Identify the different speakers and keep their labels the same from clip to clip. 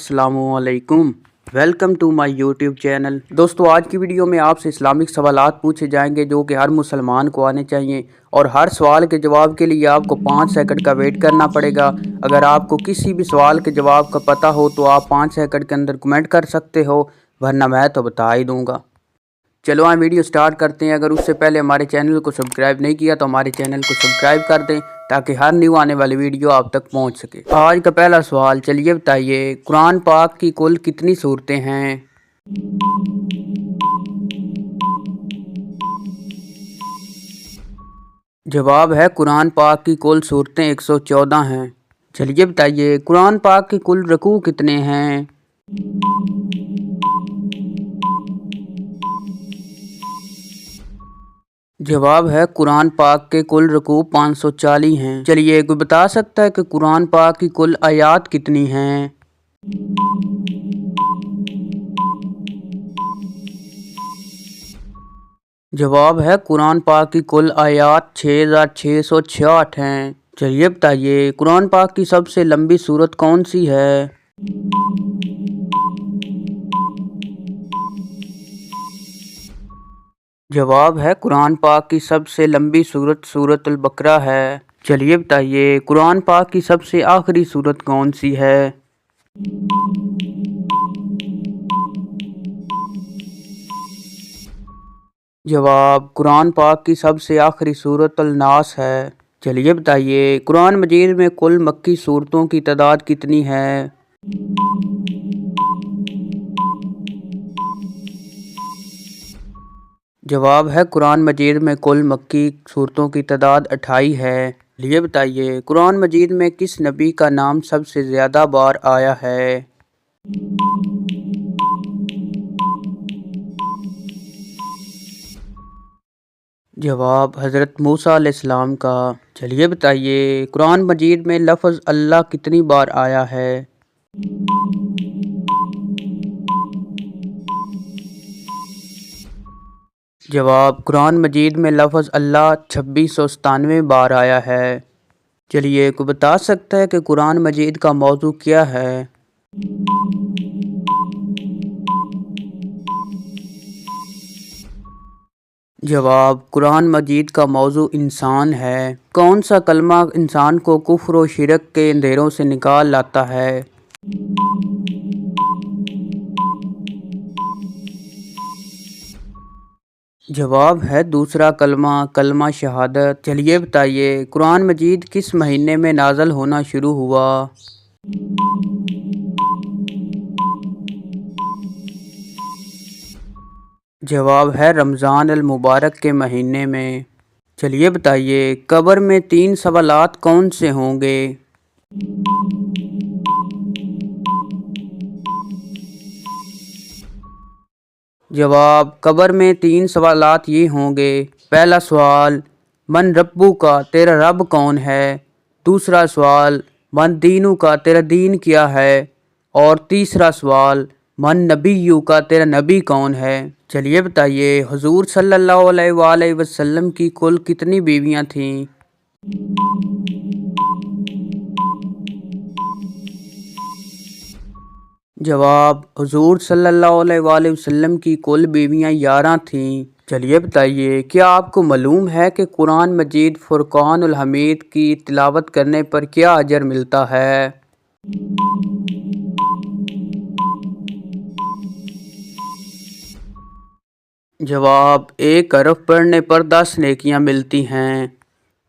Speaker 1: अस्सलामुअलैकुम, welcome to my YouTube channel. दोस्तों आज की वीडियो में आपसे इस्लामिक सवालात पूछे जाएंगे जो कि हर मुसलमान को आने चाहिए और हर सवाल के जवाब के लिए आपको 5 सेकंड का वेट करना पड़ेगा। अगर आपको किसी भी सवाल के जवाब का पता हो तो आप 5 सेकंड के अंदर कमेंट कर सकते हो, वरना मैं तो बता ही दूंगा। चलो हम वीडियो स्टार्ट करते हैं। अगर उससे पहले हमारे चैनल को सब्सक्राइब नहीं किया तो हमारे चैनल को सब्सक्राइब कर दें ताकि हर न्यू आने वाली वीडियो आप तक पहुंच सके। आज का पहला सवाल, चलिए बताइए कुरान पाक की कुल कितनी सूरतें हैं? जवाब है कुरान पाक की कुल सूरतें 114 हैं। चलिए बताइए कुरान पाक की कुल रकू कितने हैं? जवाब है कुरान पाक के कुल रकू 540 हैं। चलिए कोई बता सकता है कि कुरान पाक की कुल आयात कितनी हैं? जवाब है कुरान पाक की कुल आयात 6666 हैं। चलिए बताइए कुरान पाक की सबसे लंबी सूरत कौन सी है? जवाब है कुरान पाक की सबसे लंबी सूरत सूरत अल बकरा है। चलिए बताइए कुरान पाक की सबसे आखिरी सूरत कौन सी है? जवाब कुरान पाक की सबसे आखिरी सूरत अल नास है। चलिए बताइए कुरान मजीद में कुल मक्की सूरतों की तादाद कितनी है? जवाब है कुरान मजीद में कुल मक्की सूरतों की तादाद 28 है। चलिए बताइए कुरान मजीद में किस नबी का नाम सबसे ज़्यादा बार आया है? जवाब हज़रत मूसा अलैहिस्सलाम का। चलिए बताइए कुरान मजीद में लफ्ज़ अल्लाह कितनी बार आया है? जवाब कुरान मजीद में लफ्ज़ अल्लाह 2697 बार आया है। चलिए कोई बता सकता है कि कुरान मजीद का मौजू क्या है? जवाब कुरान मजीद का मौजू इंसान है। कौन सा कलमा इंसान को कुफ्र और शिरक के अंधेरों से निकाल लाता है? जवाब है दूसरा कलमा, कलमा शहादत। चलिए बताइए कुरान मजीद किस महीने में नाज़िल होना शुरू हुआ? जवाब है रमज़ान अल मुबारक के महीने में। चलिए बताइए कब्र में 3 सवालात कौन से होंगे? जवाब कब्र में 3 सवालात ये होंगे। पहला सवाल मन रब्बू का, तेरा रब कौन है? दूसरा सवाल मन दीनू का, तेरा दीन क्या है? और तीसरा सवाल मन नबीयू का, तेरा नबी कौन है? चलिए बताइए हुजूर सल्लल्लाहु अलैहि वसल्लम की कुल कितनी बीवियां थीं? जवाब हुजूर सल्लल्लाहु अलैहि वसल्लम की कुल बीवियां 11 थीं। चलिए बताइए क्या आपको मालूम है कि कुरान मजीद फुरकानुल हमीद की तिलावत करने पर क्या अजर मिलता है? जवाब 1 हरफ पढ़ने पर 10 नेकियां मिलती हैं।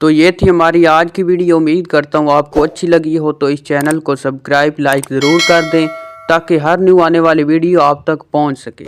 Speaker 1: तो ये थी हमारी आज की वीडियो। उम्मीद करता हूँ आपको अच्छी लगी हो तो इस चैनल को सब्सक्राइब लाइक ज़रूर कर दें ताकि हर न्यू आने वाली वीडियो आप तक पहुँच सके।